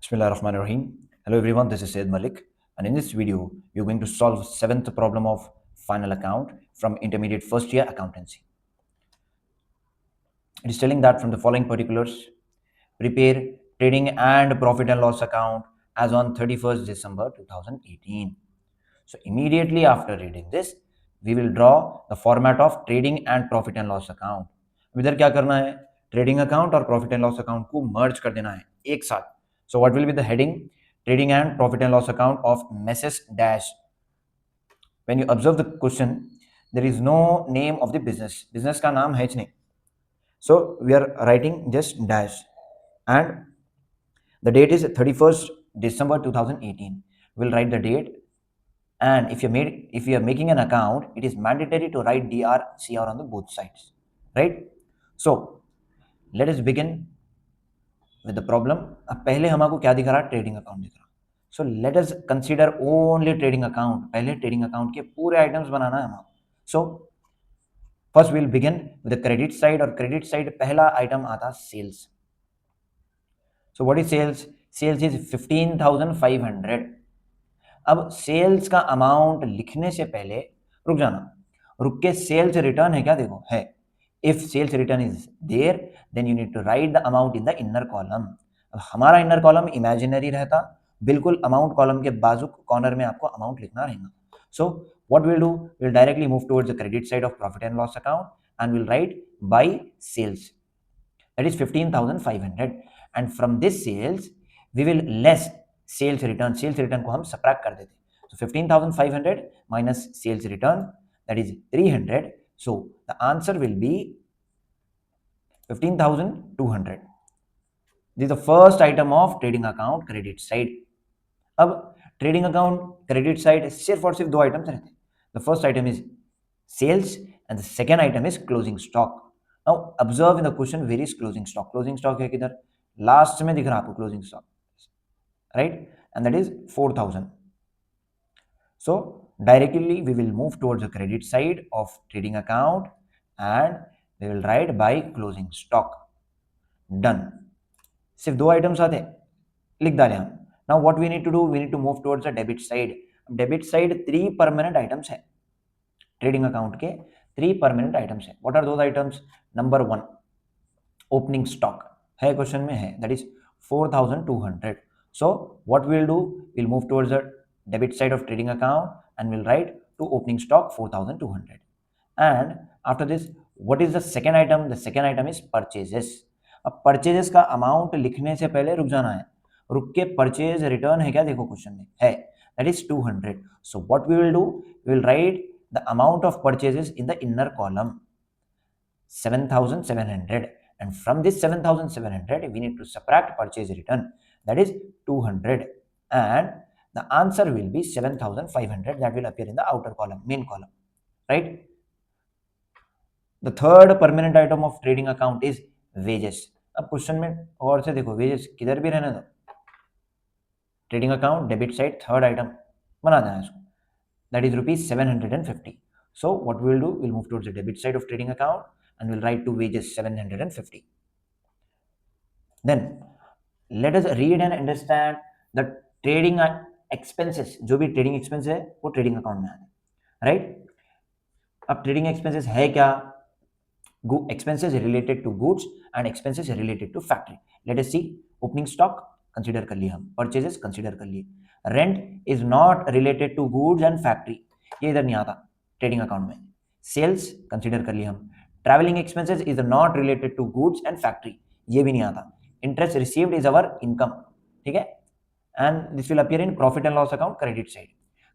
Bismillahirrahmanirrahim. Hello everyone, this is Syed Malik, and in this video, we're going to solve seventh problem of final account from Intermediate First Year Accountancy. It is telling that from the following particulars, prepare trading and profit and loss account as on 31st December 2018. So immediately after reading this, we will draw the format of trading and profit and loss account. इधर क्या करना है, trading account और profit and loss account को मर्ज कर देना है एक साथ. So what will be the heading? Trading and profit and loss account of Mrs. Dash. When you observe the question, there is no name of the business. Business का नाम है नहीं. So we are writing just dash, and the date is 31st December 2018. We'll write the date, and if you are making an account, it is mandatory to write DR CR on the both sides, right? So let us begin with the problem. अब पहले हमको क्या दिख रहा है, trading account दिख रहा. So let us consider only trading account. पहले ट्रेडिंग अकाउंट के पूरे आइटम्स बनाना है हमको. So first will begin with the credit side, और क्रेडिट साइड पहला आइटम आता sales. So what is sales? Sales is 15,500. अब सेल्स का अमाउंट लिखने से पहले रुक जाना, रुक के सेल्स रिटर्न है क्या, देखो है. If sales return is there, then you need to write the amount in the inner column. अब हमारा इनर कॉलम इमेजिनरी रहता, बिल्कुल अमाउंट कॉलम के बाजू कॉर्नर में आपको अमाउंट लिखना रहेगा. So what will do, will directly move towards the credit side of profit and loss account and will write by sales, that is 15,500, and from this sales we will less sales return. Sales return को हम subtract कर देते. So 15,500 minus sales return, that is 300. So the answer will be 15,200. This is the first item of trading account credit side. अब trading account credit side सिर्फ और सिर्फ दो items रहते हैं. The first item is sales and the second item is closing stock. Now observe in the question, where is closing stock? Closing stock है किधर, last में दिख रहा आपको closing stock, right? And that is 4,000. So directly we will move towards the credit side of trading account and we will write by closing stock. Done. सिर्फ दो items आते, लिख डाले हम. Now what we need to do, we need to move towards the debit side. Debit side 3 permanent items है trading account के. 3 permanent items है. What are those items? Number 1 opening stock है, क्वेश्चन में है, that is 4,200. So what will do, will move towards the debit side of trading account and will write to opening stock 4,200. And after this what is the second item? The second item is purchases. अब purchases का amount लिखने से पहले रुक जाना है, रुक के परचेज रिटर्न है क्या, देखो क्वेश्चन में है, that is 200. So what we will do, we will write the amount of purchases in the inner column, 7,700, and from this 7,700 we need to subtract purchase return, that is 200, and the answer will be 7,500. that will appear in the outer column, main column, right? The third permanent item of trading account is wages. अब question में और से देखो, wages किधर भी रहने दो, trading account debit side third item बना देना इसको, that is rupees 750. So what we will do, we'll move towards the debit side of trading account and we'll write to wages 750. Then let us read and understand the trading expenses. जो भी trading expense है वो trading account में आते, right? अब trading expenses है क्या? Expenses related to goods and expenses related to factory. Let us see. Opening stock consider कर लिए हम, purchases consider कर लिए, rent is not related to goods and factory, ये इधर नहीं आता ट्रेडिंग अकाउंट में. सेल्स कंसीडर कर लिए हम. Travelling expenses is not related to goods and factory, ये भी नहीं आता. Interest received is our income, ठीक है, and this will appear in profit and loss account credit side.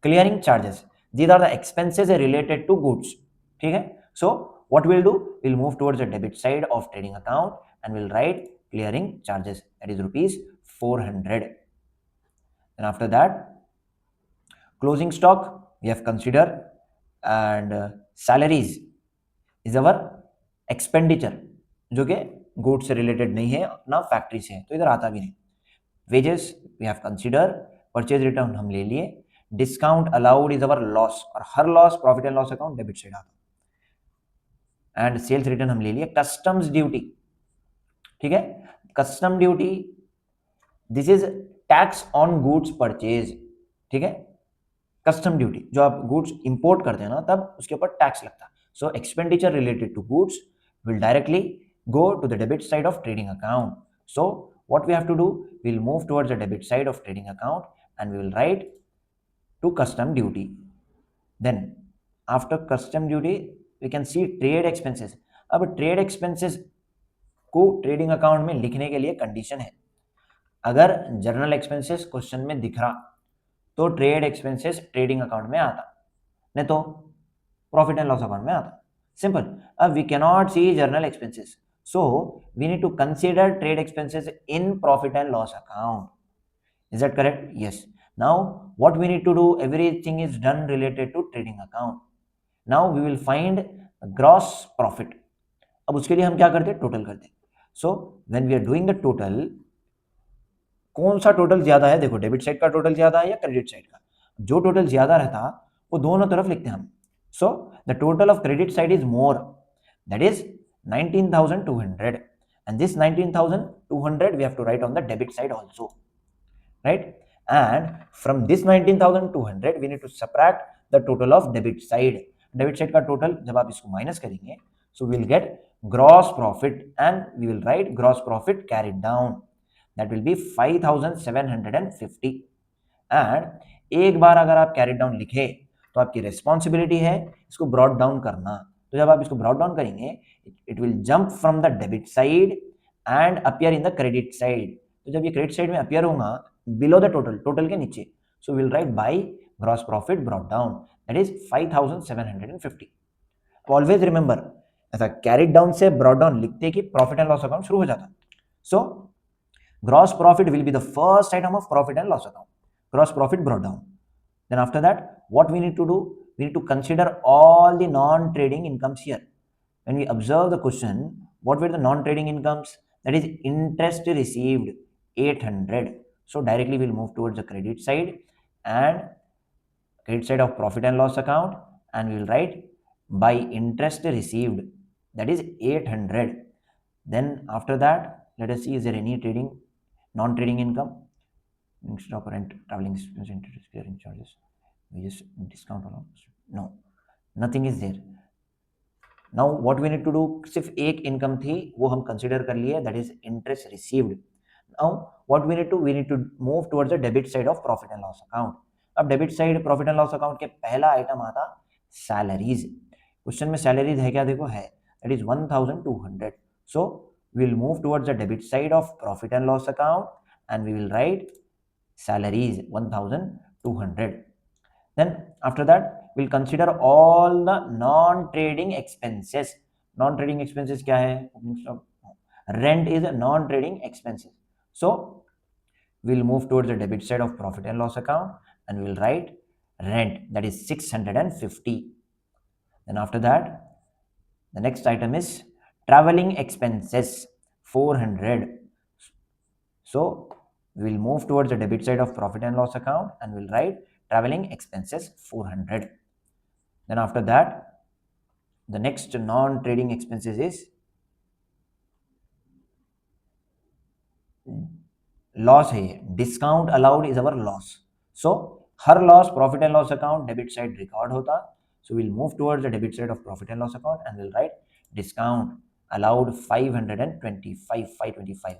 Clearing charges, these are the expenses related to goods, ठीक है. So what will do, will move towards the debit side of trading account and will right clearing charges, that is rupees 400. And after that, closing stock we have considered, and salaries is our expenditure जो कि goods से related नहीं है ना factory से है, तो इधर आता भी नहीं. wages we have considered, purchase return हम ले लिए, discount allowed is our loss, और हर loss profit and loss account debit side आता, and sales return हम ले लिए. customs duty, ठीक है, custom duty this is tax on goods purchase, ठीक है, कस्टम ड्यूटी, जो आप गुड्स इंपोर्ट करते हैं ना तब उसके ऊपर टैक्स लगता है. So expenditure related to goods will directly go to the debit side of trading account. So what we have to do, we'll move towards the debit side of trading account and we will write to custom duty. Then after custom duty we can see trade expenses. अब trade expenses को trading account में लिखने के लिए condition है, अगर journal expenses question में दिख रहा तो ट्रेड एक्सपेंसेस ट्रेडिंग अकाउंट में आता, नहीं तो प्रॉफिट एंड लॉस अकाउंट में आता. Simple. We cannot see journal expenses, so we need to consider trade expenses in profit and loss account. Is that correct? Yes. Now what we need to do, everything is done related to trading account. Now we will find gross profit. अब उसके लिए हम क्या करते हैं, total करते हैं. So when we are doing the total, कौन सा टोटल ज्यादा है, देखो डेबिट साइड का टोटल ज्यादा है या क्रेडिट साइड का, जो टोटल ज्यादा रहता वो दोनों तरफ लिखते हैं हम. So the total of credit side is more, that is 19,200, and this 19,200 we have to write on the debit side also, right? And from this 19,200 we need to subtract the total of debit side. Debit side का total जब आप इसको minus करेंगे, so we will get gross profit and we will write gross profit carried down, that will be 5,750. and एक बार अगर आप carried down लिखे तो आपकी रेस्पॉन्सिबिलिटी है इसको ब्रॉड डाउन करना. तो जब आप इसको ब्रॉड डाउन करेंगे it will jump from the debit side and appear in the credit side. तो जब ये क्रेडिट साइड में अपीयर होगा बिलो द टोटल, टोटल के नीचे, so will write by gross profit brought down, that is 5,750. Always remember, ऐसा carried down से brought down लिखते कि प्रॉफिट एंड लॉस अकाउंट शुरू हो जाता. So gross profit will be the first item of profit and loss account, gross profit brought down. Then after that, what we need to do? We need to consider all the non-trading incomes here. When we observe the question, what were the non-trading incomes? That is interest received 800. So directly we'll move towards the credit side and credit side of profit and loss account, and we will write by interest received, that is 800. Then after that, let us see, is there any trading non-trading income? Instead of rent, traveling expense, interest, clearing charges, we just discount allowance. No, nothing is there. Now what we need to do, सिर्फ एक income थी वो हम consider कर लिए, that is interest received. Now what we need to move towards the debit side of profit and loss account. अब debit side profit and loss account के पहला आइटम आता सैलरीज. क्वेश्चन में सैलरीज है क्या, देखो है, that is 1,200. So we will move towards the debit side of profit and loss account and we will write salaries 1,200. Then after that we'll consider all the non-trading expenses. Non-trading expenses क्या है, rent is a non-trading expenses. So we'll move towards the debit side of profit and loss account and we'll write rent, that is 650. Then after that the next item is traveling expenses 400. So we will move towards the debit side of profit and loss account and we'll write traveling expenses 400. Then after that the next non-trading expenses is loss है, discount allowed is our loss. So her loss profit and loss account debit side record होता. So we'll move towards the debit side of profit and loss account and we'll write discount allowed 525.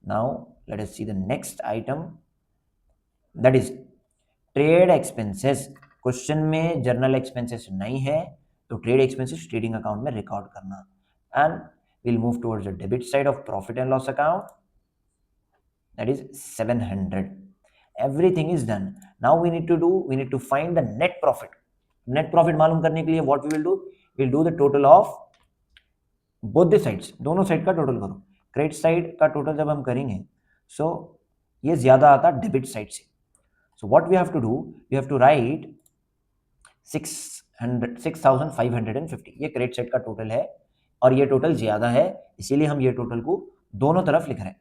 Now let us see the next item, that is trade expenses. Question में journal expenses नहीं है तो trade expenses trading account में record करना. And we'll move towards the debit side of profit and loss account, that is 700. Everything is done. Now we need to find the net profit. Net profit मालूम करने के लिए what we will do, we'll do the total of both the sides, दोनों side का total करो. Credit side का total जब हम करेंगे सो ये ज्यादा आता डेबिट साइड से. So what we have to do, we have to write 6,550. ये क्रेडिट साइड का टोटल है और ये टोटल ज्यादा है, इसीलिए हम ये टोटल को दोनों तरफ लिख रहे हैं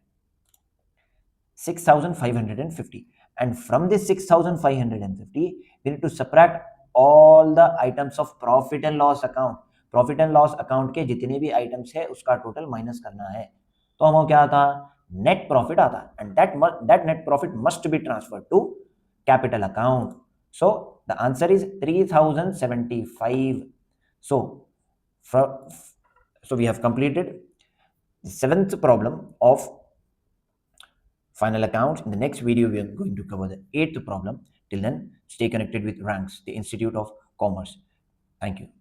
6,550. and from this 6,550 we need to subtract all the items of profit and loss account. Profit and loss account के जितने भी आइटम्स है उसका टोटल माइनस करना है. तो हमें क्या आता नेट प्रॉफिट आता है, and that net profit must be transferred to capital account. So the answer is 3075. So so we have completed the seventh problem of final accounts. In the next video we are going to cover the eighth problem. Till then, stay connected with Ranks, the Institute of Commerce. Thank you.